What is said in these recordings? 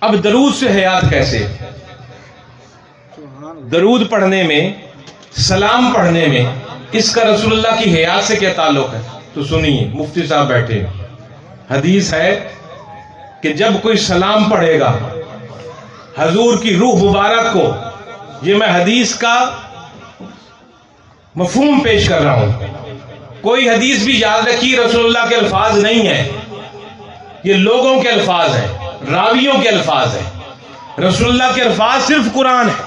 اب درود سے حیات کیسے؟ درود پڑھنے میں، سلام پڑھنے میں اس کا رسول اللہ کی حیات سے کیا تعلق ہے؟ تو سنیے، مفتی صاحب بیٹھے، حدیث ہے کہ جب کوئی سلام پڑھے گا حضور کی روح مبارک کو، یہ میں حدیث کا مفہوم پیش کر رہا ہوں، کوئی حدیث بھی یاد رکھیے رسول اللہ کے الفاظ نہیں ہیں، یہ لوگوں کے الفاظ ہیں، راویوں کے الفاظ ہیں۔ رسول اللہ کے الفاظ صرف قرآن ہے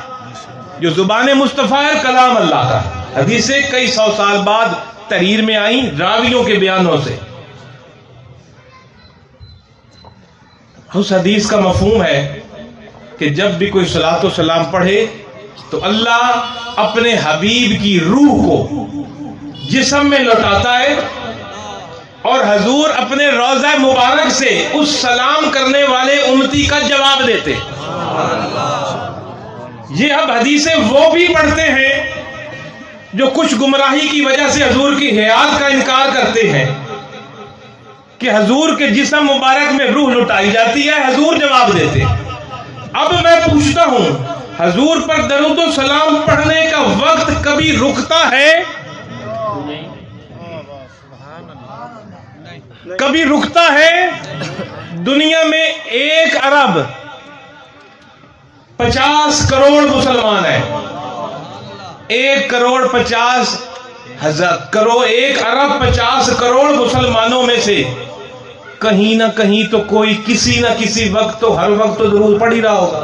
جو زبان مصطفیٰ ہے، کلام اللہ کا۔ حدیثیں کئی سو سال بعد تحریر میں آئیں راویوں کے بیانوں سے۔ اس حدیث کا مفہوم ہے کہ جب بھی کوئی صلاۃ و سلام پڑھے تو اللہ اپنے حبیب کی روح کو جسم میں لوٹاتا ہے اور حضور اپنے روضہ مبارک سے اس سلام کرنے والے امتی کا جواب دیتے۔ یہ اب حدیثیں وہ بھی پڑھتے ہیں جو کچھ گمراہی کی وجہ سے حضور کی حیات کا انکار کرتے ہیں کہ حضور کے جسم مبارک میں روح لٹائی جاتی ہے، حضور جواب دیتے۔ اب میں پوچھتا ہوں، حضور پر درود و سلام پڑھنے کا وقت کبھی رکتا ہے؟ کبھی رکتا ہے؟ دنیا میں 1 ارب 50 کروڑ مسلمان ہیں، 1 ارب 50 کروڑ مسلمانوں میں سے کہیں نہ کہیں تو کوئی کسی نہ کسی وقت تو ہر وقت تو ضرور پڑھ ہی رہا ہوگا۔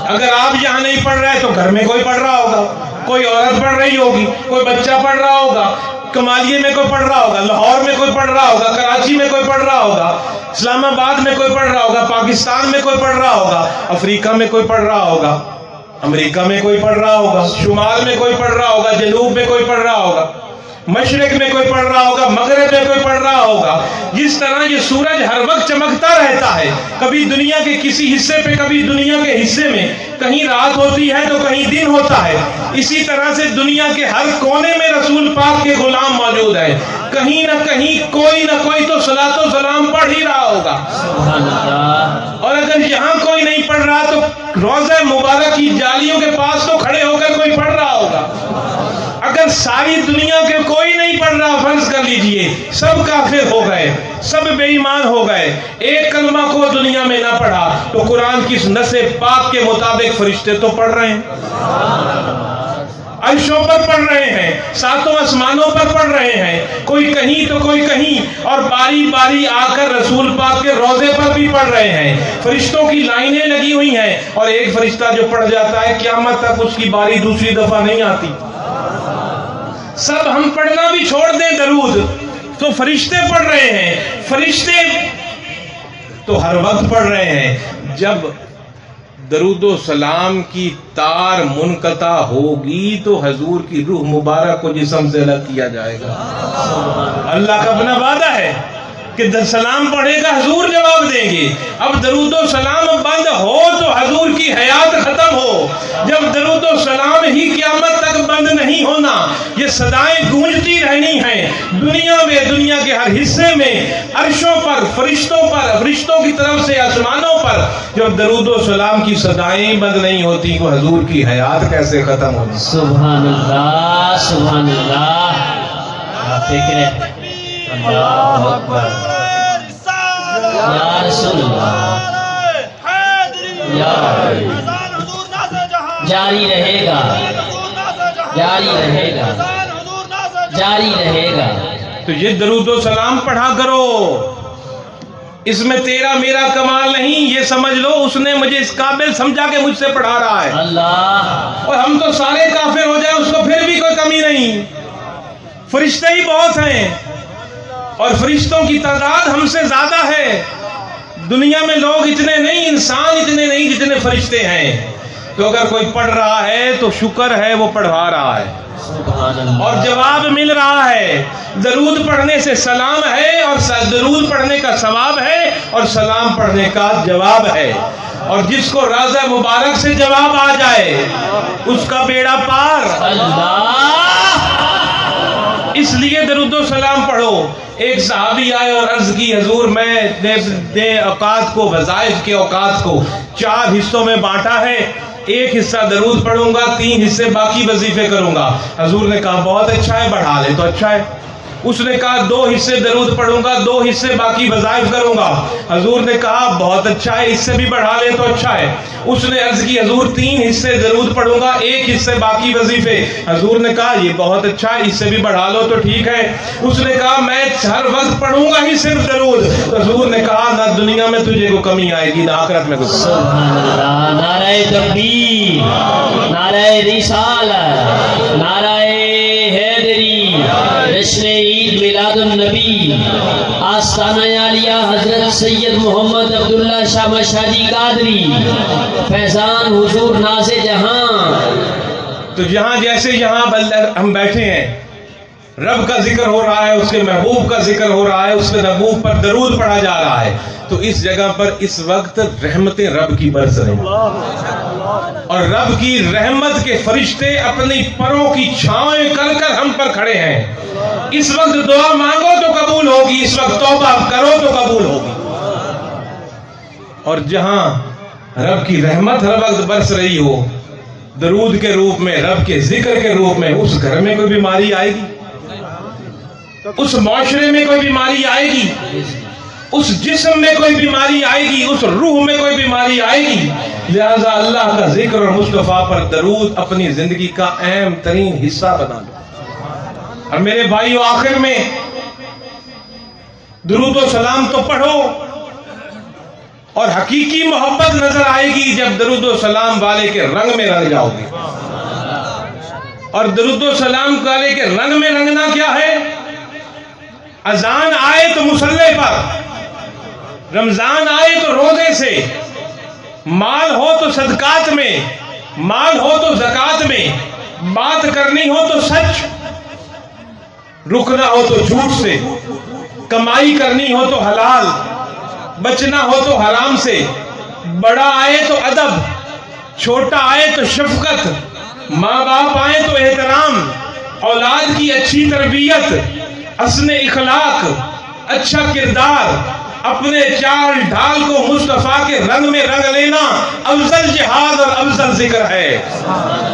اگر آپ یہاں نہیں پڑھ رہے تو گھر میں کوئی پڑھ رہا ہوگا، کوئی عورت پڑھ رہی ہوگی، کوئی بچہ پڑھ رہا ہوگا، کمالیے میں کوئی پڑھ رہا ہوگا، لاہور میں کوئی پڑھ رہا ہوگا، کراچی میں کوئی پڑھ رہا ہوگا، اسلام آباد میں کوئی پڑھ رہا ہوگا، پاکستان میں کوئی پڑھ رہا ہوگا، افریقہ میں کوئی پڑھ رہا ہوگا، امریکہ میں کوئی پڑھ رہا ہوگا، شمال میں کوئی پڑھ رہا ہوگا، جنوب میں کوئی پڑھ رہا ہوگا، مشرق میں کوئی پڑھ رہا ہوگا، مغرب میں کوئی پڑھ رہا ہوگا۔ جس طرح یہ سورج ہر وقت چمکتا رہتا ہے، کبھی دنیا کے کسی حصے پہ، کبھی دنیا کے حصے میں، کہیں رات ہوتی ہے تو کہیں دن ہوتا ہے، اسی طرح سے دنیا کے ہر کونے میں رسول پاک کے غلام موجود ہے، کہیں نہ کہیں کوئی نہ کوئی تو صلاۃ و سلام پڑھ ہی رہا ہوگا۔ اور اگر یہاں کوئی نہیں پڑھ رہا تو روضہ مبارک کی جالیوں کے پاس تو کھڑے ہو کر کوئی پڑھ رہا ہوگا۔ اگر ساری دنیا کے کوئی نہیں پڑھ رہا، فرض کر لیجئے سب کافر ہو گئے، سب بے ایمان ہو گئے، ایک کلمہ کو دنیا میں نہ پڑھا تو قرآن کی نص پاک کے مطابق فرشتے تو پڑھ رہے ہیں، عرشوں پر پڑھ رہے ہیں، 7 آسمانوں پر پڑھ رہے ہیں، کوئی کہیں تو کوئی کہیں، اور باری باری آ کر رسول پاک کے روضے پر بھی پڑھ رہے ہیں۔ فرشتوں کی لائنیں لگی ہوئی ہیں، اور ایک فرشتہ جو پڑھ جاتا ہے قیامت تک اس کی باری دوسری دفعہ نہیں آتی۔ سب ہم پڑھنا بھی چھوڑ دیں درود تو فرشتے پڑھ رہے ہیں، فرشتے تو ہر وقت پڑھ رہے ہیں۔ جب درود و سلام کی تار منقطع ہوگی تو حضور کی روح مبارک کو جسم سے الگ کیا جائے گا۔ اللہ کا اپنا وعدہ ہے کہ سلام پڑھے گا حضور جواب دیں گے۔ اب درود و سلام بند ہو تو حضور کی حیات ختم ہو، جب درود و سلام ہی قیامت تک بند نہیں ہونا، یہ صدائیں گونجتی رہنی ہیں دنیا میں، دنیا کے ہر حصے میں، عرشوں پر، فرشتوں کی طرف سے آسمانوں پر۔ جب درود و سلام کی صدائیں بند نہیں ہوتی تو حضور کی حیات کیسے ختم ہوگی؟ سبحان اللہ، سبحان اللہ، فکر اللہ اکبر، یا رسول اللہ، یا جاری رہے گا، جاری رہے گا، جاری رہے گا۔ تو یہ درود و سلام پڑھا کرو، اس میں تیرا میرا کمال نہیں، یہ سمجھ لو اس نے مجھے اس قابل سمجھا کہ مجھ سے پڑھا رہا ہے۔ اللہ، اور ہم تو سارے کافر ہو جائیں اس کو پھر بھی کوئی کمی نہیں، فرشتے ہی بہت ہیں، اور فرشتوں کی تعداد ہم سے زیادہ ہے۔ دنیا میں لوگ اتنے نہیں، انسان اتنے نہیں جتنے فرشتے ہیں۔ تو اگر کوئی پڑھ رہا ہے تو شکر ہے وہ پڑھا رہا ہے اور جواب مل رہا ہے۔ درود پڑھنے سے سلام ہے، اور درود پڑھنے کا ثواب ہے، اور سلام پڑھنے کا جواب ہے۔ اور جس کو روضہ مبارک سے جواب آ جائے اس کا بیڑا پار۔ اللہ، اس لیے درود و سلام پڑھو۔ ایک صحابی آئے اور عرض کی حضور میں نے اوقات کو، وظائف کے اوقات کو 4 حصوں میں بانٹا ہے، 1 حصہ درود پڑھوں گا، 3 حصے باقی وظیفے کروں گا۔ حضور نے کہا بہت اچھا ہے، بڑھا لے تو اچھا ہے۔ اس نے کہا 2 حصے درود پڑھوں گا، 2 حصے باقی وظائف کروں گا۔ حضور نے کہا بہت اچھا ہے، اس سے بھی بڑھا لے تو اچھا ہے۔ اس نے عرض کی حضور 3 حصے درود پڑھوں گا، 1 حصے باقی وظیفے۔ حضور نے کہا یہ بہت اچھا ہے، اس سے بھی بڑھا لو تو ٹھیک ہے۔ اس نے کہا میں ہر وقت پڑھوں گا ہی صرف درود۔ حضور نے کہا نہ دنیا میں تجھے کو کمی آئے گی، نہ آخرت میں کوئی کمی۔ سبحان اللہ، نعرہ تکبیر، نعرہ رسالت، نعرہ حیدری، جشن عید میلاد النبی، آستانہ عالیہ حضرت سید محمد عبداللہ شاہ مشہدی قادری، فیضان حضور ناز جہاں۔ تو جہاں جیسے یہاں ہم بیٹھے ہیں، رب کا ذکر ہو رہا ہے، اس کے محبوب کا ذکر ہو رہا ہے، اس کے محبوب پر درود پڑھا جا رہا ہے، تو اس جگہ پر اس وقت رحمتیں رب کی برس رہی ہیں، اور رب کی رحمت کے فرشتے اپنی پروں کی چھاؤیں کر کر ہم پر کھڑے ہیں۔ اس وقت دعا مانگو تو قبول ہوگی، اس وقت توبہ کرو تو قبول ہوگی۔ اور جہاں رب کی رحمت ہر وقت برس رہی ہو، درود کے روپ میں، رب کے ذکر کے روپ میں، اس گھر میں کوئی بیماری آئے گی؟ اس معاشرے میں کوئی بیماری آئے گی؟ اس جسم میں کوئی بیماری آئے گی؟ اس روح میں کوئی بیماری آئے گی؟ لہذا اللہ کا ذکر اور مصطفیٰ پر درود اپنی زندگی کا اہم ترین حصہ بنا لو۔ اور میرے بھائیو، آخر میں درود و سلام تو پڑھو، اور حقیقی محبت نظر آئے گی جب درود و سلام والے کے رنگ میں رنگ جاؤ گے۔ اور درود و سلام والے کے رنگ میں رنگنا کیا ہے؟ اذان آئے تو مصلی پر، رمضان آئے تو روزے سے، مال ہو تو صدقات میں، مال ہو تو زکات میں، بات کرنی ہو تو سچ، رکنا ہو تو جھوٹ سے، کمائی کرنی ہو تو حلال، بچنا ہو تو حرام سے، بڑا آئے تو ادب، چھوٹا آئے تو شفقت، ماں باپ آئے تو احترام، اولاد کی اچھی تربیت، حسن اخلاق، اچھا کردار، اپنے چال ڈھال کو مصطفیٰ کے رنگ میں رنگ لینا افضل جہاد اور افضل ذکر ہے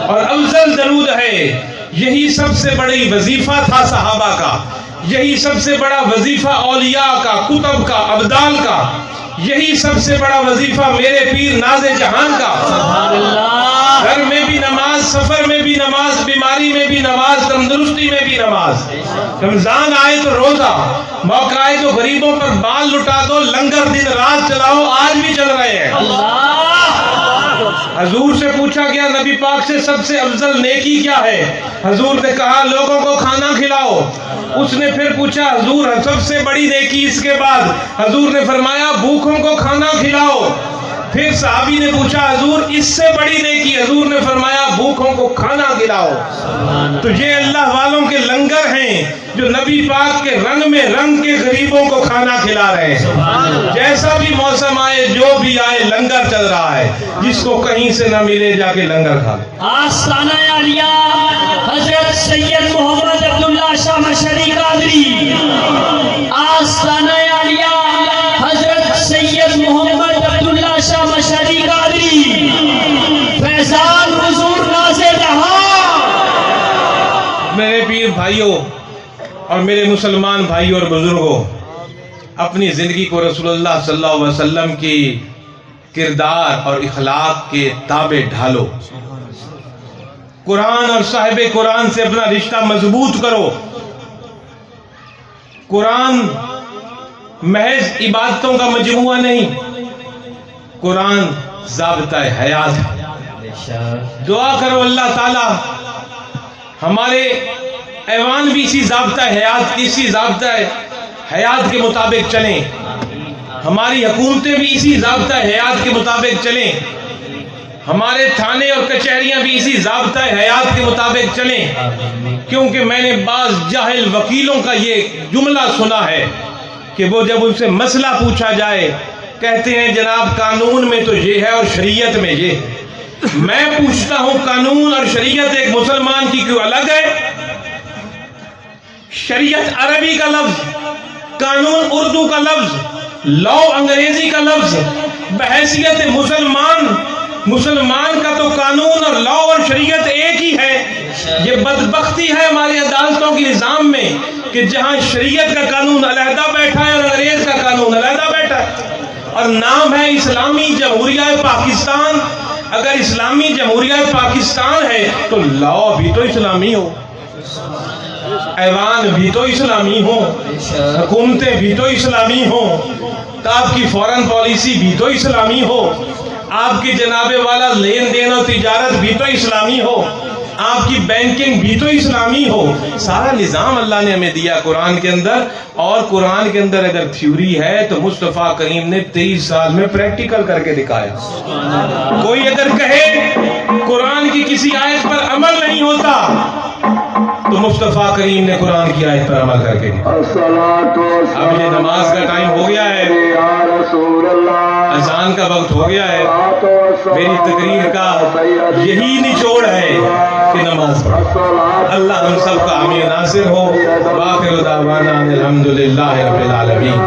اور افضل درود ہے۔ یہی سب سے بڑی وظیفہ تھا صحابہ کا، یہی سب سے بڑا وظیفہ اولیاء کا، کتب کا، ابدال کا، یہی سب سے بڑا وظیفہ میرے پیر ناز جہان کا۔ سبحان اللہ، گھر میں بھی نماز، سفر میں بھی نماز، بیماری میں بھی نماز، تندرستی میں بھی نماز، رمضان آئے تو روزہ، موقع آئے تو غریبوں پر بال لٹا دو، لنگر دن رات چلاؤ، آج بھی چل رہے ہیں۔ حضور سے پوچھا گیا نبی پاک سے سب سے افضل نیکی کیا ہے؟ حضور نے کہا لوگوں کو کھانا کھلاؤ۔ اس نے پھر پوچھا حضور سب سے بڑی نیکی اس کے بعد؟ حضور نے فرمایا بھوکوں کو کھانا کھلاؤ۔ پھر صحابی نے پوچھا حضور اس سے بڑی نیکی؟ حضور نے فرمایا بھوکوں کو کھانا کھلاؤ۔ تو یہ اللہ والوں کے لنگر ہیں جو نبی پاک کے رنگ میں رنگ کے غریبوں کو کھانا کھلا رہے ہیں۔ جیسا بھی موسم آئے، جو بھی آئے، لنگر چل رہا ہے، جس کو کہیں سے نہ ملے جا کے لنگر کھا لے۔ آستانہ عالیہ حضرت سید محمد عبداللہ شاہ مشہدی قادری، آستانہ عالیہ حضرت سید محمد عبداللہ شاہ مشہدی قادری، فیضان حضور ناز جہاں۔ میرے پیر بھائیوں اور میرے مسلمان بھائیوں اور بزرگوں، اپنی زندگی کو رسول اللہ صلی اللہ علیہ وسلم کی کردار اور اخلاق کے تابع ڈھالو۔ قرآن اور صاحب قرآن سے اپنا رشتہ مضبوط کرو۔ قرآن محض عبادتوں کا مجموعہ نہیں، قرآن ضابطہ حیات ہے۔ دعا کرو اللہ تعالی ہمارے ایوان بھی اسی ضابطہ حیات کے مطابق چلیں، ہماری حکومتیں بھی اسی ضابطہ حیات کے مطابق چلیں، ہمارے تھانے اور کچہریاں بھی اسی ضابطہ حیات کے مطابق چلیں۔ کیونکہ میں نے بعض جاہل وکیلوں کا یہ جملہ سنا ہے کہ وہ جب ان سے مسئلہ پوچھا جائے کہتے ہیں جناب قانون میں تو یہ ہے اور شریعت میں یہ ہے۔ میں پوچھتا ہوں قانون اور شریعت ایک مسلمان کی کیوں الگ ہے؟ شریعت عربی کا لفظ، قانون اردو کا لفظ، لا انگریزی کا لفظ، بحیثیت مسلمان کا تو قانون اور لا اور شریعت ایک ہی ہے۔ یہ بدبختی ہے ہماری عدالتوں کے نظام میں کہ جہاں شریعت کا قانون علیحدہ بیٹھا ہے اور انگریز کا قانون علیحدہ بیٹھا ہے، اور نام ہے اسلامی جمہوریہ پاکستان۔ اگر اسلامی جمہوریہ پاکستان ہے تو لا بھی تو اسلامی ہو، ایوان بھی تو اسلامی ہو، حکومتیں بھی تو اسلامی ہو، تو آپ کی فورن پالیسی بھی تو اسلامی ہو، آپ کی جناب والا لین دین اور تجارت بھی تو اسلامی ہو، آپ کی بینکنگ بھی تو اسلامی ہو۔ سارا نظام اللہ نے ہمیں دیا قرآن کے اندر، اور قرآن کے اندر اگر تھیوری ہے تو مصطفیٰ کریم نے 23 سال میں پریکٹیکل کر کے دکھایا۔ کوئی اگر کہے قرآن کی کسی آیت پر عمل نہیں ہوتا تو مصطفیٰ کریم نے قرآن کی آیت پر عمل کر کے دکھایا۔ اب یہ نماز کا ٹائم ہو گیا ہے، اذان کا وقت ہو گیا ہے، میری تقریر کا یہی نچوڑ ہے کہ نماز پڑھو۔ اللہ ہم سب کا حامی ناصر ہو۔ وآخر دعوانا الحمدللہ رب العالمین۔